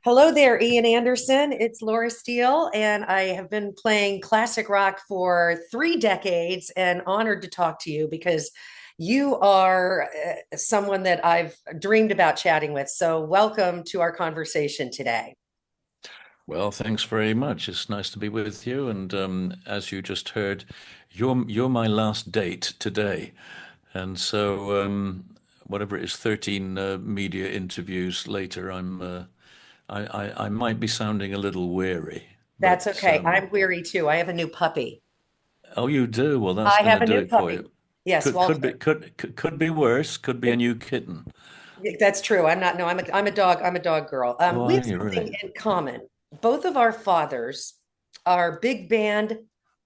Hello there, Ian Anderson. It's Laura Steele, and I have been playing classic rock for 3 decades and honored to talk to you because you are someone that I've dreamed about chatting with. So, welcome to our conversation today. Well, thanks very much. It's nice to be with you. And as you just heard, you're my last date today. And so, whatever it is, 13 media interviews later, I might be sounding a little weary, That's but okay. I'm weary too. I have a new puppy. oh, you do? Well, that's I going have to a do new it for puppy. you. Yes, Could be Walter. could be worse. Could be a new kitten. That's true. I'm not, no, I'm a dog. I'm a dog girl. Oh, We are have you something really? in common. Both of our fathers are big band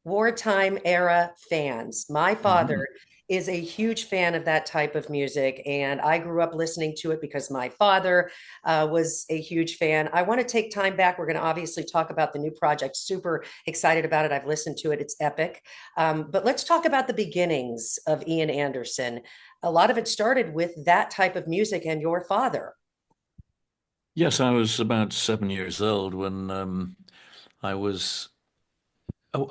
wartime era fans. My father Hmm. is a huge fan of that type of music, and I grew up listening to it because my father was a huge fan. I want to take time back. We're going to obviously talk about the new project. Super excited about it. I've listened to it. It's epic. But let's talk about the beginnings of Ian Anderson. A lot of it started with that type of music and your father. Yes, I was about 7 years old when I was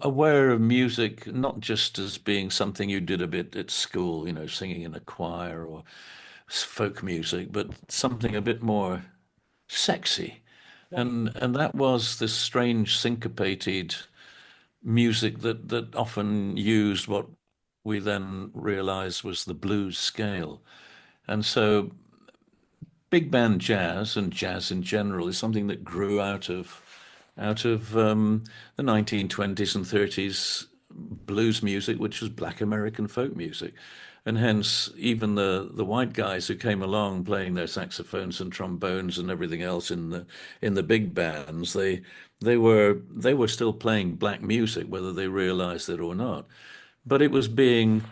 aware of music not just as being something you did a bit at school, singing in a choir or folk music, but something a bit more sexy. Right. And that was this strange syncopated music that often used what we then realized was the blues scale. And so big band jazz and jazz in general is something that grew out of the 1920s and 30s blues music, which was black American folk music. And hence, even the white guys who came along playing their saxophones and trombones and everything else in the big bands, they were still playing black music, whether they realized it or not. But it was being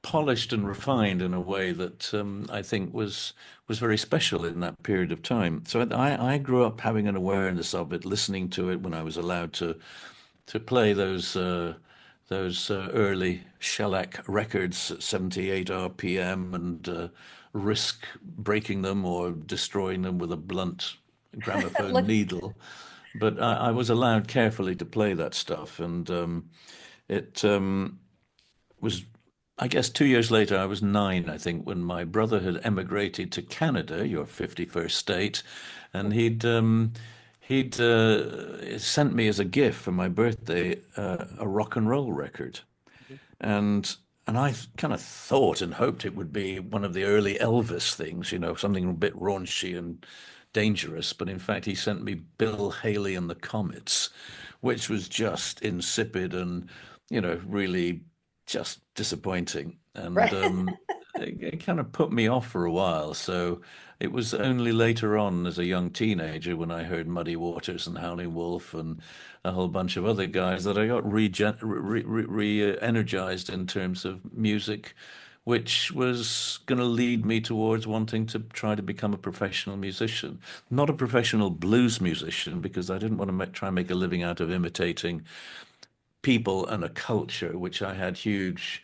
polished and refined in a way that I think was very special in that period of time. So I grew up having an awareness of it, listening to it when I was allowed to play those early shellac records at 78 RPM and risk breaking them or destroying them with a blunt gramophone Look, needle. But I was allowed carefully to play that stuff, and it was, I guess, 2 years later. I was nine, I think, when my brother had emigrated to Canada, your 51st state, and he'd sent me as a gift for my birthday a rock and roll record, and and I kind of thought and hoped it would be one of the early Elvis things, something a bit raunchy and dangerous. But in fact, he sent me Bill Haley and the Comets, which was just insipid and, really just disappointing. And right. it kind of put me off for a while. So it was only later on, as a young teenager, when I heard Muddy Waters and Howlin' Wolf and a whole bunch of other guys, that I got re-energized in terms of music, which was going to lead me towards wanting to try to become a professional musician. Not a professional blues musician, because I didn't want to try and make a living out of imitating people and a culture which I had huge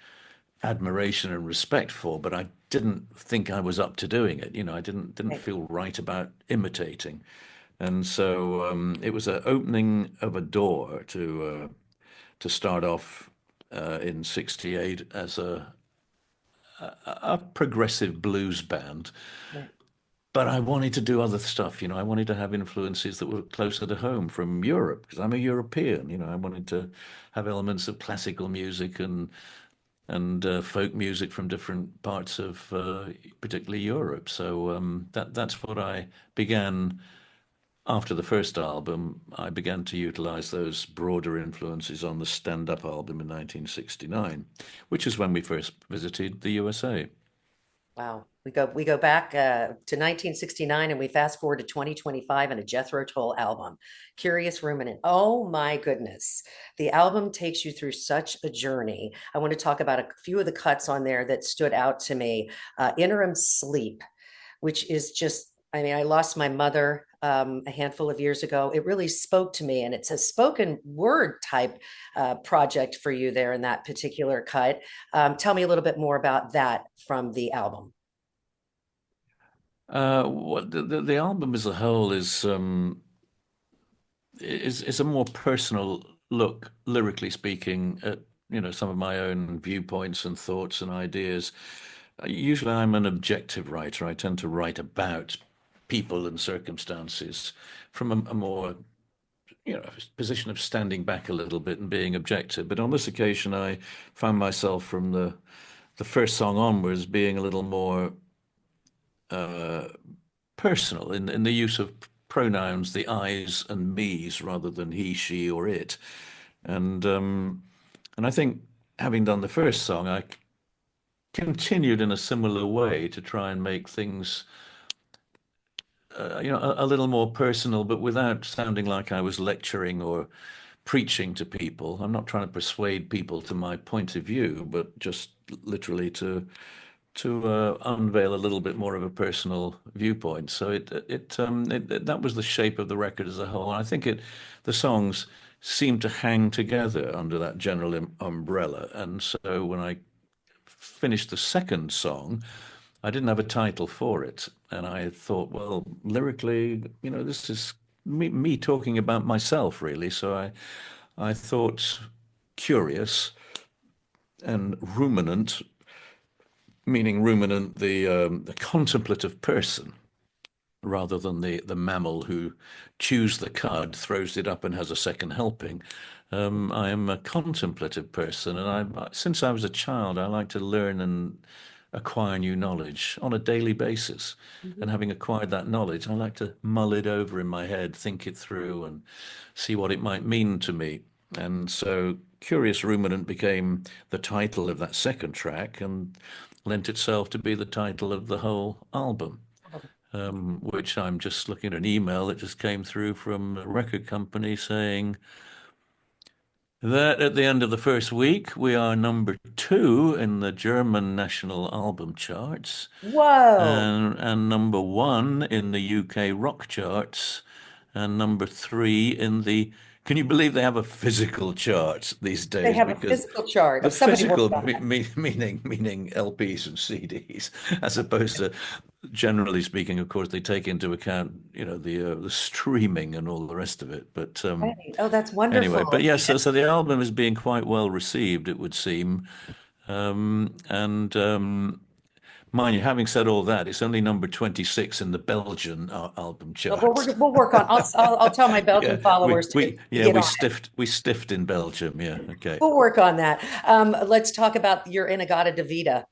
admiration and respect for, but I didn't think I was up to doing it. I didn't Right. feel right about imitating. And so it was an opening of a door to start off in '68 as a progressive blues band. Right. But I wanted to do other stuff. I wanted to have influences that were closer to home from Europe, because I'm a European. I wanted to have elements of classical music and folk music from different parts of particularly Europe. So that's what I began. After the first album, I began to utilize those broader influences on the Stand Up album in 1969, which is when we first visited the USA. Wow. We go back to 1969 and we fast forward to 2025 and a Jethro Tull album, Curious Ruminant. Oh my goodness. The album takes you through such a journey. I want to talk about a few of the cuts on there that stood out to me. Interim Sleep, which is just, I mean, I lost my mother a handful of years ago. It really spoke to me, and it's a spoken word type project for you there in that particular cut. Tell me a little bit more about that from the album. What the album as a whole is a more personal look, lyrically speaking, at some of my own viewpoints and thoughts and ideas. Usually, I'm an objective writer. I tend to write about people and circumstances from a more position of standing back a little bit and being objective. But on this occasion, I found myself from the first song onwards being a little more personal in the use of pronouns, the I's and me's rather than he, she, or it. And I think having done the first song, I continued in a similar way to try and make things a little more personal, but without sounding like I was lecturing or preaching to people. I'm not trying to persuade people to my point of view, but just literally to unveil a little bit more of a personal viewpoint. So that was the shape of the record as a whole. And I think the songs seem to hang together under that general umbrella. And so when I finished the second song, I didn't have a title for it, and I thought, well, lyrically, this is me talking about myself, really. So I thought curious and ruminant, meaning ruminant, the contemplative person, rather than the mammal who chews the cud, throws it up, and has a second helping. I am a contemplative person, and since I was a child, I like to learn and acquire new knowledge on a daily basis. Mhm. And having acquired that knowledge, I like to mull it over in my head, think it through, and see what it might mean to me. And so Curious Ruminant became the title of that second track and lent itself to be the title of the whole album, which I'm just looking at an email that just came through from a record company saying that at the end of the first week, we are number 2 in the German national album charts Whoa. and number 1 in the UK rock charts and number 3 in the. Can you believe they have a physical chart these They days? have a Because physical chart. Oh, the somebody physical worked on that. meaning LPs and CDs, as opposed to generally speaking, of course, they take into account the streaming and all the rest of it. But Right. Oh, that's anyway, but wonderful. yes, so the album is being quite well received, it would seem. And mind you, having said all that, it's only number 26 in the Belgian album chart. We'll work on. I'll tell my Yeah, Belgian we followers we to yeah get we on. stiffed in Belgium. Yeah, okay. We'll work on that. Let's talk about your Inagata Davida,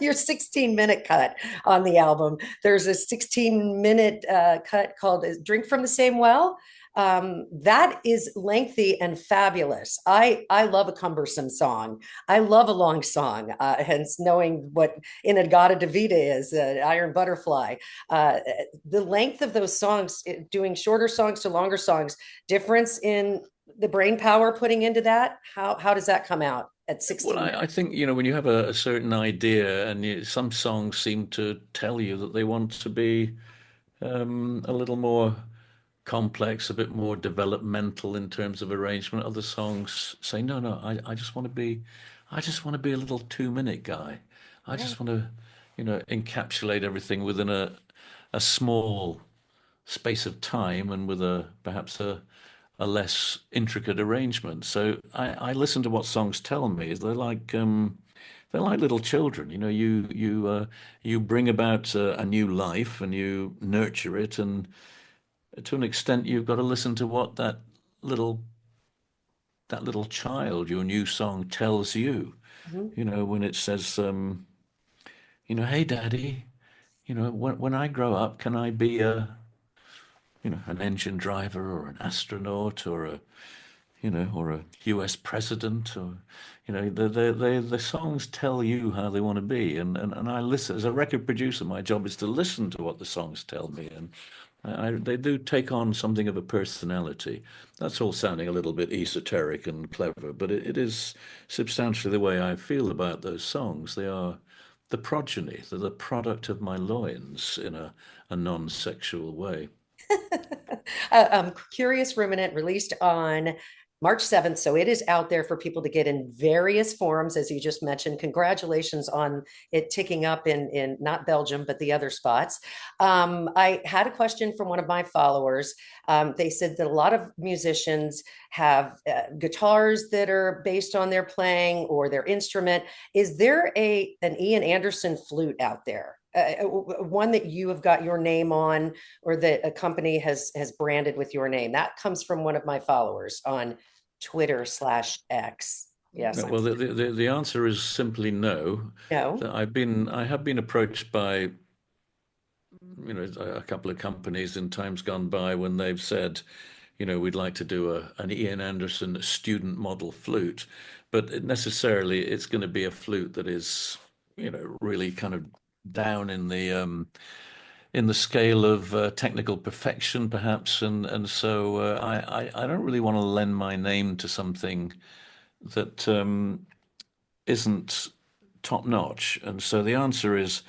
your 16-minute cut on the album. There's a 16-minute cut called Drink from the Same Well. That is lengthy and fabulous. I love a cumbersome song. I love a long song, hence knowing what Inagata Davida is, Iron Butterfly. The length of those songs, doing shorter songs to longer songs, difference in the brain power putting into that, how does that come out at Well, 16 I minutes? think when you have a certain idea, and some songs seem to tell you that they want to be a little more complex, a bit more developmental in terms of arrangement. Other songs say, no, no, I just want to be a little 2 minute guy. I Right. just want to, encapsulate everything within a small space of time and with perhaps a less intricate arrangement. So I listen to what songs tell me. They're like little children. You bring about a new life and you nurture it, and to an extent, you've got to listen to what little that little child, your new song, tells you. Mhm. When it says, hey, Daddy, when I grow up, can I be an engine driver or an astronaut or a US president, or the songs tell you how they want to be, and I listen as a record producer. My job is to listen to what the songs tell me, and they do take on something of a personality. That's all sounding a little bit esoteric and clever, but it is substantially the way I feel about those songs. They are the progeny, they're the product of my loins in a non-sexual way. Curious Ruminant released on March 7th. So it is out there for people to get in various forums, as you just mentioned. Congratulations on it ticking up in not Belgium, but the other spots. I had a question from one of my followers. They said that a lot of musicians have guitars that are based on their playing or their instrument. Is there an Ian Anderson flute out there? One that you have got your name on, or that a company has branded with your name? That comes from one of my followers on Twitter/X. Yes, No, I'm well, still. the answer is simply no. No. I have been approached by, a couple of companies in times gone by when they've said, we'd like to do an Ian Anderson student model flute, but necessarily it's going to be a flute that is, really kind of down in the scale of technical perfection, perhaps, and so I don't really want to lend my name to something that isn't top notch. And so the answer is,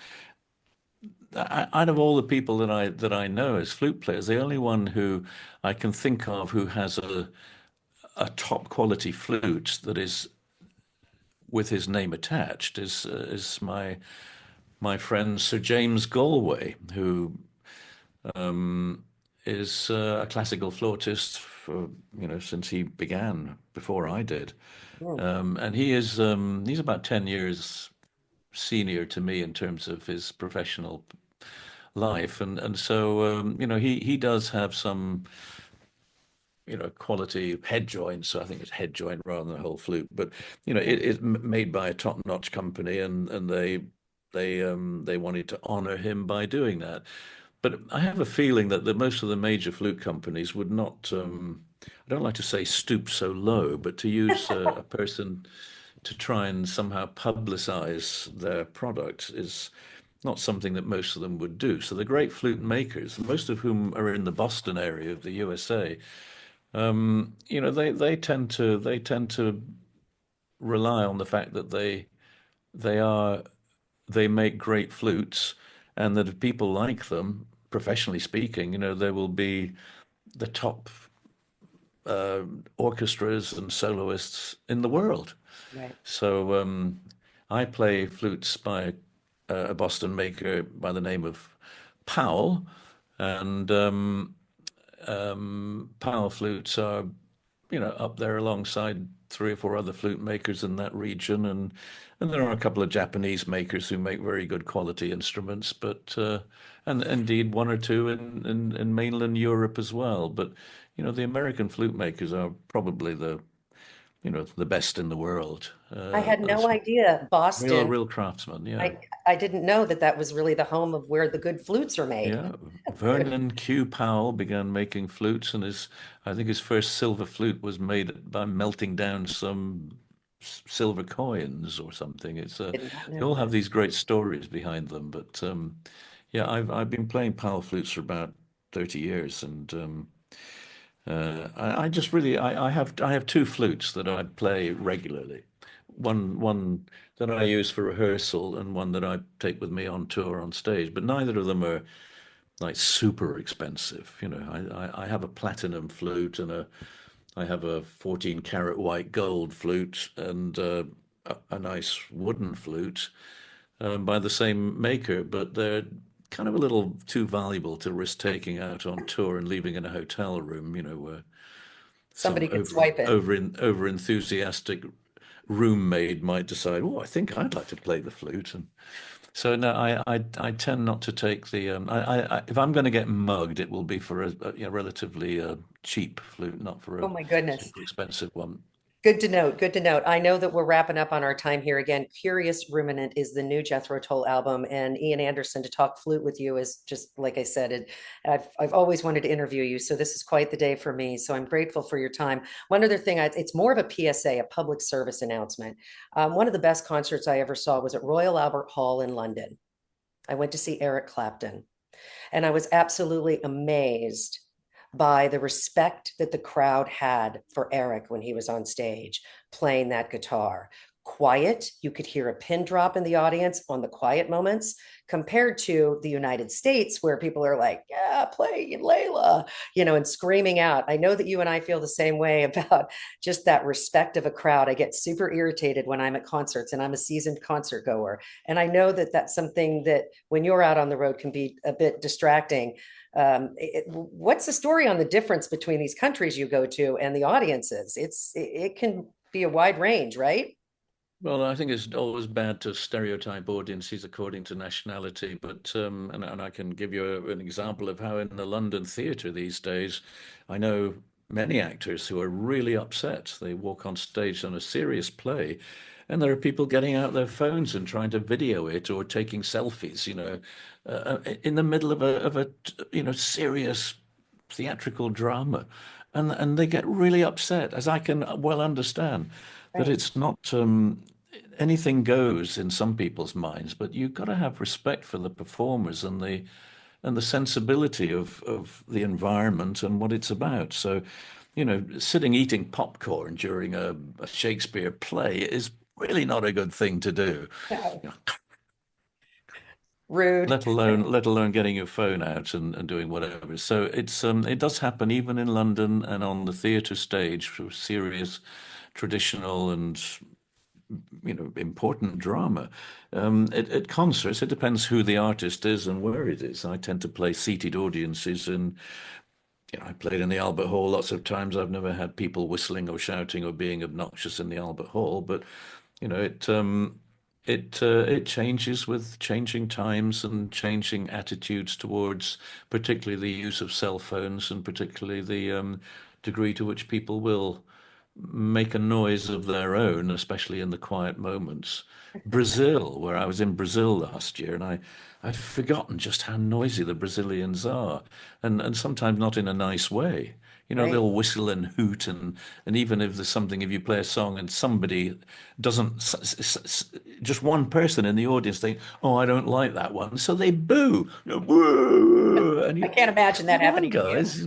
out of all the people that I know as flute players, the only one who I can think of who has a top quality flute that is with his name attached is my friend Sir James Galway, who is a classical flautist for since he began before I did, Mm, and he's about 10 years senior to me in terms of his professional life, and so he does have some quality head joints. So I think it's head joint rather than a whole flute, but it's made by a top-notch company, and they wanted to honor him by doing that. But I have a feeling that most of the major flute companies would not, I don't like to say stoop so low, but to use a person to try and somehow publicize their product is not something that most of them would do. So the great flute makers, most of whom are in the Boston area of the USA, they tend to rely on the fact that they are they make great flutes, and that if people like them, professionally speaking, there will be the top uh, orchestras and soloists in the world. right. So I play flutes by a Boston maker by the name of Powell, and Powell flutes are, up there alongside three or four other flute makers in that region, and there are a couple of Japanese makers who make very good quality instruments, but and indeed one or two in mainland Europe as well. But the American flute makers are probably the best in the world I had no as idea Boston. real craftsmen. Yeah. I didn't know that that was really the home of where the good flutes are made. Yeah, Vernon Q. Powell began making flutes, and I think his first silver flute was made by melting down some silver coins or something. Did not They know all have that. these great stories behind them. But yeah, I've been playing Powell flutes for about 30 years, and I just really I have two flutes that I play regularly. One that I use for rehearsal, and one that I take with me on tour on stage. But neither of them are like super expensive. I have a platinum flute, and I have a 14 karat white gold flute, and a nice wooden flute by the same maker, but they're kind of a little too valuable to risk taking out on tour and leaving in a hotel room, where some Somebody could swipe it. over enthusiastic roommate might decide, oh, I think I'd like to play the flute. And so no, I tend not to take the if I'm going to get mugged, it will be for a relatively cheap flute, not for Oh a my goodness. super expensive one. Good to note. Good to note. I know that we're wrapping up on our time here again. Curious Ruminant is the new Jethro Tull album, and Ian Anderson, to talk flute with you is just like I said. I've always wanted to interview you, so this is quite the day for me. So I'm grateful for your time. One other thing, it's more of a PSA, a public service announcement. One of the best concerts I ever saw was at Royal Albert Hall in London. I went to see Eric Clapton. And I was absolutely amazed by the respect that the crowd had for Eric when he was on stage playing that guitar. quiet. You could hear a pin drop in the audience on the quiet moments compared to the United States, where people are like, yeah, play Layla, and screaming out. I know that you and I feel the same way about just that respect of a crowd. I get super irritated when I'm at concerts, and I'm a seasoned concert goer. And I know that that's something that when you're out on the road can be a bit distracting. What's the story on the difference between these countries you go to and the audiences? It can be a wide range, right? Well, I think it's always bad to stereotype audiences according to nationality, but and I can give you an example of how in the London theatre these days, I know many actors who are really upset. They walk on stage on a serious play, and there are people getting out their phones and trying to video it or taking selfies, in the middle of a serious theatrical drama, and they get really upset, as I can well understand that Right. it's not anything goes in some people's minds, but you've got to have respect for the performers and the sensibility of the environment and what it's about. So, sitting eating popcorn during a Shakespeare play is really not a good thing to do. No. You know, Rude. let alone getting your phone out and doing whatever. So it does happen even in London and on the theatre stage for serious, traditional and important drama. At concerts, it depends who the artist is and where it is. I tend to play seated audiences, and I played in the Albert Hall lots of times. I've never had people whistling or shouting or being obnoxious in the Albert Hall, but it changes with changing times and changing attitudes towards particularly the use of cell phones and particularly the degree to which people will make a noise of their own, especially in the quiet moments. Brazil, where I was in Brazil last year, and I'd forgotten just how noisy the Brazilians are, and sometimes not in a nice way. Right. They'll whistle and hoot, and even if there's something, if you play a song and somebody doesn't, just one person in the audience think, oh, I don't like that one, so they boo, woo, and I you, can't imagine that come on, happening to you. guys.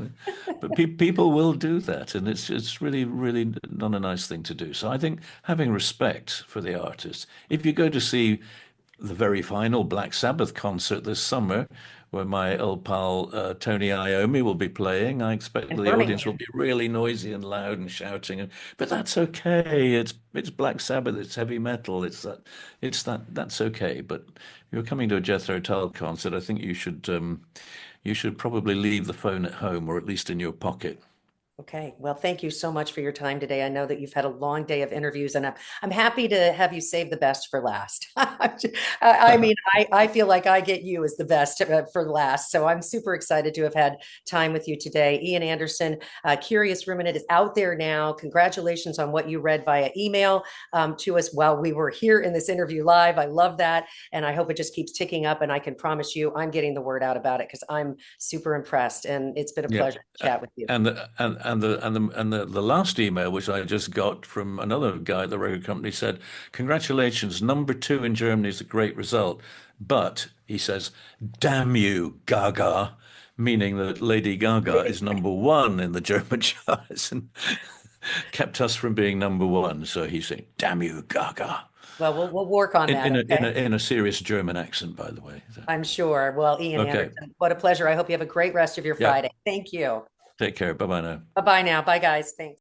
But people will do that, and it's really, really not a nice thing to do. So I think having respect for the artist. If you go to see the very final Black Sabbath concert this summer, where my old pal Tony Iommi will be playing, I expect In the audience will Birmingham. be really noisy and loud and shouting, but that's okay. It's Black Sabbath. It's heavy metal. That's okay. But if you're coming to a Jethro Tull concert, I think you should probably leave the phone at home or at least in your pocket. Okay. Well, thank you so much for your time today. I know that you've had a long day of interviews, and I'm happy to have you save the best for last. I mean, I feel like I get you as the best for last. So I'm super excited to have had time with you today. Ian Anderson, Curious Ruminant is out there now. Congratulations on what you read via email to us while we were here in this interview live. I love that. And I hope it just keeps ticking up. And I can promise you, I'm getting the word out about it because I'm super impressed. And it's been a Yeah. pleasure to chat with you. And the last email which I just got from another guy at the record company said, "Congratulations, number two in Germany is a great result." But he says, "Damn you, Gaga," meaning that Lady Gaga is number one in the German charts and kept us from being number one. So he's saying, "Damn you, Gaga," Well, we'll work on in that. in a in a Okay. in a serious German accent, by the way. So, I'm sure. Well, Ian okay. Anderson, what a pleasure. I hope you have a great rest of your Yeah. Friday. Thank you. Take care. Bye bye now. Bye bye now. Bye, guys. Thanks.